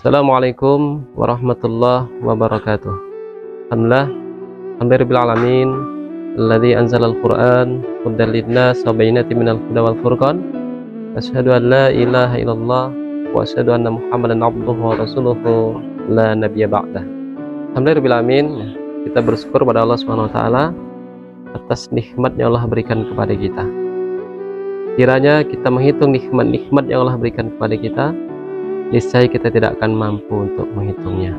Assalamualaikum warahmatullahi wabarakatuh. Alhamdulillah, alhamdulillahirabbil alamin, alladzi anzalal Qur'an hudan linnas wa bayyinatin minal huda wal furqan. Asyhadu an la ilaha illallah wa asyhadu anna Muhammadan abduhu wa rasuluhu la nabiyya ba'dah. Alhamdulillahirabbil alamin, kita bersyukur pada Allah Subhanahu wa taala atas nikmat yang Allah berikan kepada kita. Kiranya kita menghitung nikmat-nikmat yang Allah berikan kepada kita, niscaya kita tidak akan mampu untuk menghitungnya.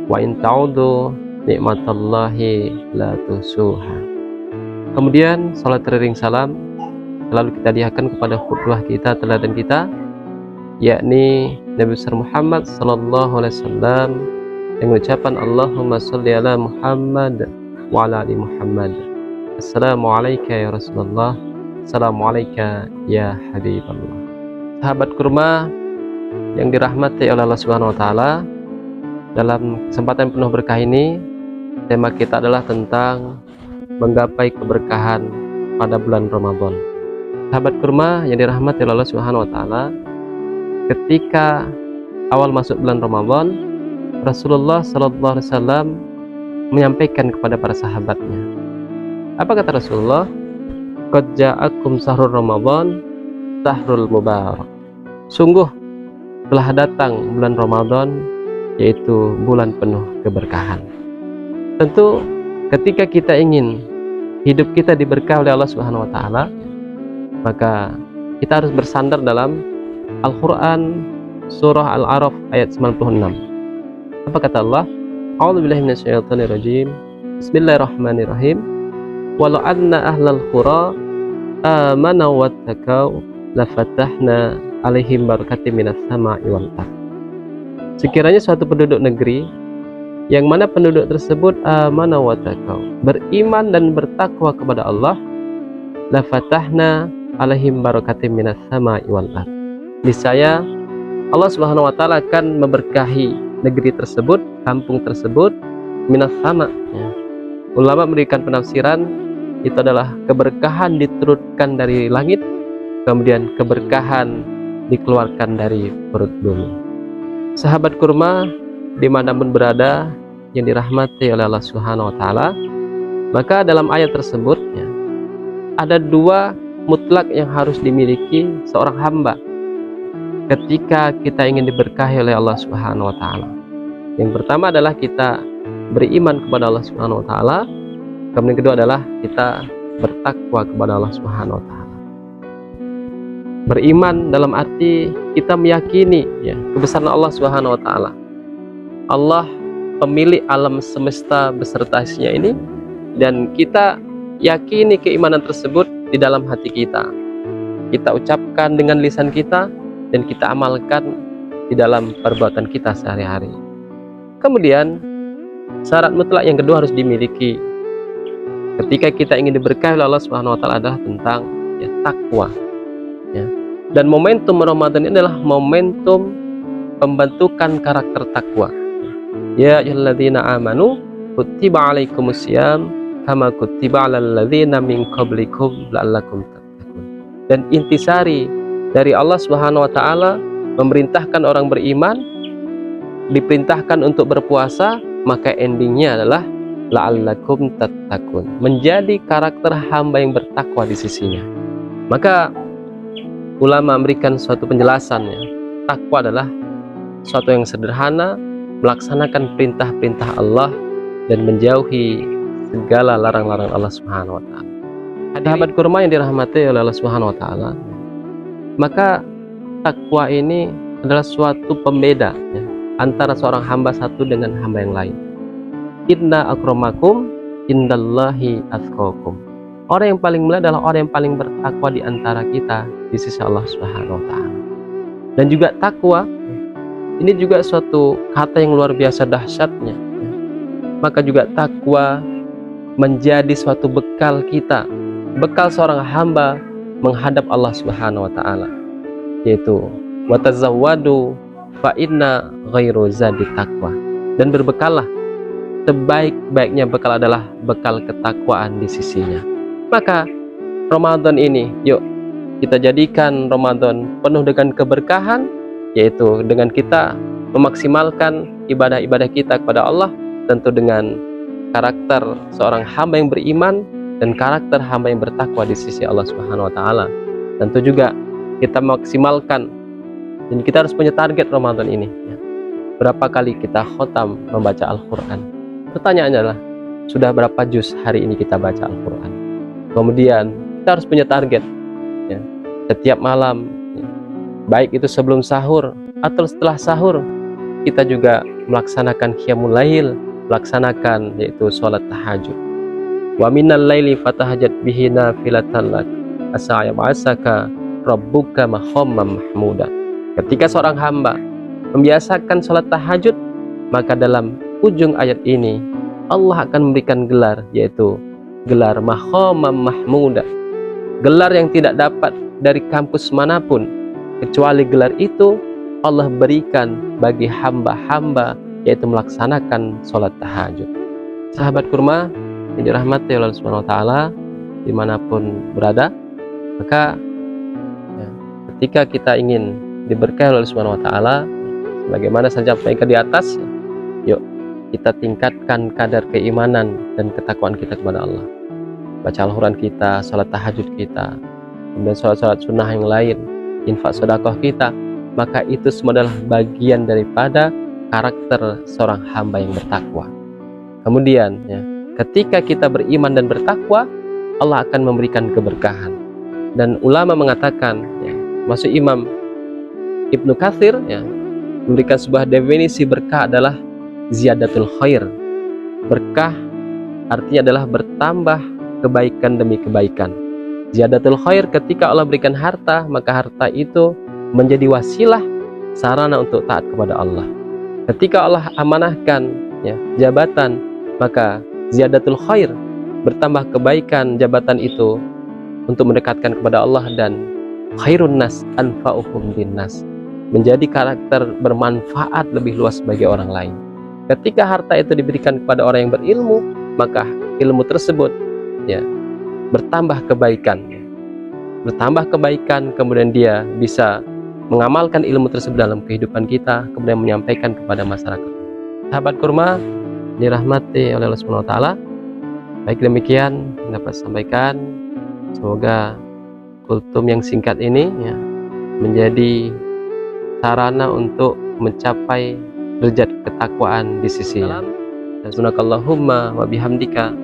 Wa in ta'udu nikmatallahi la tuhsuha. Kemudian salat teriring salam selalu kita hadiahkan kepada qudwah kita, teladan kita, yakni Nabi besar Muhammad sallallahu alaihi wasallam, yang mengucapkan Allahumma sholli ala Muhammad wa ala ali Muhammad. Assalamualaikum ya Rasulullah, assalamualaikum ya Habiballah. Sahabat kurma yang dirahmati oleh Allah Subhanahu wa taala, dalam kesempatan penuh berkah ini tema kita adalah tentang menggapai keberkahan pada bulan Ramadan. Sahabat kurma yang dirahmati oleh Allah Subhanahu wa taala, ketika awal masuk bulan Ramadan, Rasulullah sallallahu alaihi wasallam menyampaikan kepada para sahabatnya. Apa kata Rasulullah? Qad ja'akum sahrul Ramadan, sahrul mubarak. Sungguh telah datang bulan Ramadan, yaitu bulan penuh keberkahan. Tentu ketika kita ingin hidup kita diberkahi oleh Allah Subhanahu wa taala, maka kita harus bersandar dalam Al-Qur'an surah Al-A'raf ayat 96. Apa kata Allah? A'udzubillahi minasyaitonirrajim. Bismillahirrahmanirrahim. Walau anna ahlal qura amanu wattaqau lafatahna alaihim barakatim minas sama'i wal ardh. Sekiranya suatu penduduk negeri yang mana penduduk tersebut amana wa taqau, beriman dan bertakwa kepada Allah, la fatahna alaihim barakatim minas sama'i wal ardh. Niscaya Allah Subhanahu wa taala akan memberkahi negeri tersebut, kampung tersebut, minas sama. Ulama memberikan penafsiran itu adalah keberkahan diturunkan dari langit, kemudian keberkahan dikeluarkan dari perut bumi. Sahabat kurma dimanapun berada yang dirahmati oleh Allah Subhanahu wa taala, maka dalam ayat tersebut ada dua mutlak yang harus dimiliki seorang hamba ketika kita ingin diberkahi oleh Allah Subhanahu wa taala. Yang pertama adalah kita beriman kepada Allah Subhanahu wa taala, kemudian kedua adalah kita bertakwa kepada Allah Subhanahu wa taala. Beriman dalam arti kita meyakini kebesaran Allah Subhanahu wa taala. Allah pemilik alam semesta beserta isinya ini, dan kita yakini keimanan tersebut di dalam hati kita. Kita ucapkan dengan lisan kita dan kita amalkan di dalam perbuatan kita sehari-hari. Kemudian syarat mutlak yang kedua harus dimiliki ketika kita ingin diberkahi oleh Allah Subhanahu wa taala adalah tentang takwa. Dan momentum Ramadan ini adalah momentum pembentukan karakter takwa. Ya ayyuhalladzina amanu kutiba alaikumusiyam kama kutiba alal ladzina min qablikum la'allakum tattaqun. Dan intisari dari Allah Subhanahu wa taala memerintahkan orang beriman, diperintahkan untuk berpuasa, maka endingnya adalah la'allakum tattaqun, menjadi karakter hamba yang bertakwa di sisinya. Maka ulama memberikan suatu penjelasan, takwa adalah suatu yang sederhana, melaksanakan perintah-perintah Allah dan menjauhi segala larang-larang Allah Subhanahu wa taala. Sahabat kurma yang dirahmati oleh Allah Subhanahu wa taala, maka takwa ini adalah suatu pembeda antara seorang hamba satu dengan hamba yang lain. Inna akramakum indallahi atqakum. Orang yang paling mulia adalah orang yang paling bertakwa di antara kita di sisi Allah Subhanahu wa taala. Dan juga takwa ini juga suatu kata yang luar biasa dahsyatnya. Maka juga takwa menjadi suatu bekal kita, bekal seorang hamba menghadap Allah Subhanahu wa taala, yaitu wa tazawwadu fa inna ghairu zadi taqwa. Dan berbekallah, sebaik-baiknya bekal adalah bekal ketakwaan di sisinya. Maka Ramadan ini, yuk kita jadikan Ramadan penuh dengan keberkahan, yaitu dengan kita memaksimalkan ibadah-ibadah kita kepada Allah tentu dengan karakter seorang hamba yang beriman dan karakter hamba yang bertakwa di sisi Allah Subhanahu wa taala. Tentu juga kita maksimalkan, dan kita harus punya target Ramadan ini ya. Berapa kali kita khotam membaca Al-Quran? Pertanyaannya adalah, sudah berapa juz hari ini kita baca Al-Quran? Kemudian kita harus punya target ya. Setiap malam ya. Baik itu sebelum sahur atau setelah sahur, kita juga melaksanakan qiyamul lail, melaksanakan yaitu sholat tahajud. Wa minal laili fatahajat bihi nafilatan lak asa yab'asaka rabbuka maqaman mahmuda. Ketika seorang hamba membiasakan sholat tahajud, maka dalam ujung ayat ini Allah akan memberikan gelar, yaitu gelar maqaman mahmuda, gelar yang tidak dapat dari kampus manapun, kecuali gelar itu Allah berikan bagi hamba-hamba, yaitu melaksanakan sholat tahajud. Sahabat kurma yang dirahmati oleh Allah Subhanahu wa taala dimanapun berada, maka ya, ketika kita ingin diberkahi oleh Allah Subhanahu wa taala, bagaimana saja sampaikan di atas, yuk kita tingkatkan kadar keimanan dan ketakwaan kita kepada Allah. Baca Al-Quran kita, sholat tahajud kita, kemudian sholat-sholat sunnah yang lain, infak sedekah kita, maka itu semua adalah bagian daripada karakter seorang hamba yang bertakwa. Kemudian ya, ketika kita beriman dan bertakwa, Allah akan memberikan keberkahan. Dan ulama mengatakan ya, masuk Imam Ibnu Katsir ya, memberikan sebuah definisi berkah adalah ziyadatul khair. Berkah artinya adalah bertambah kebaikan demi kebaikan. Ziyadatul khair, ketika Allah berikan harta, maka harta itu menjadi wasilah sarana untuk taat kepada Allah. Ketika Allah amanahkan ya, jabatan, maka ziyadatul khair, bertambah kebaikan jabatan itu untuk mendekatkan kepada Allah, dan khairun nas anfa'uhum linnas, menjadi karakter bermanfaat lebih luas bagi orang lain. Ketika harta itu diberikan kepada orang yang berilmu, maka ilmu tersebut ya bertambah kebaikan, kemudian dia bisa mengamalkan ilmu tersebut dalam kehidupan kita, kemudian menyampaikan kepada masyarakat. Sahabat kurma dirahmati oleh Allah Subhanahu wa taala, baik demikian yang dapat sampaikan. Semoga kultum yang singkat ini ya, menjadi sarana untuk mencapai derajat ketakwaan di sisi-Nya. Subhanakallahumma wa bihamdika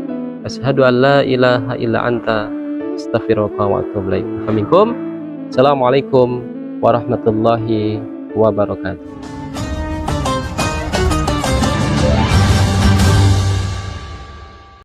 asyhadu an la ilaha illa anta astaghfiruka wa atubu ilaik. Assalamualaikum warahmatullahi wabarakatuh.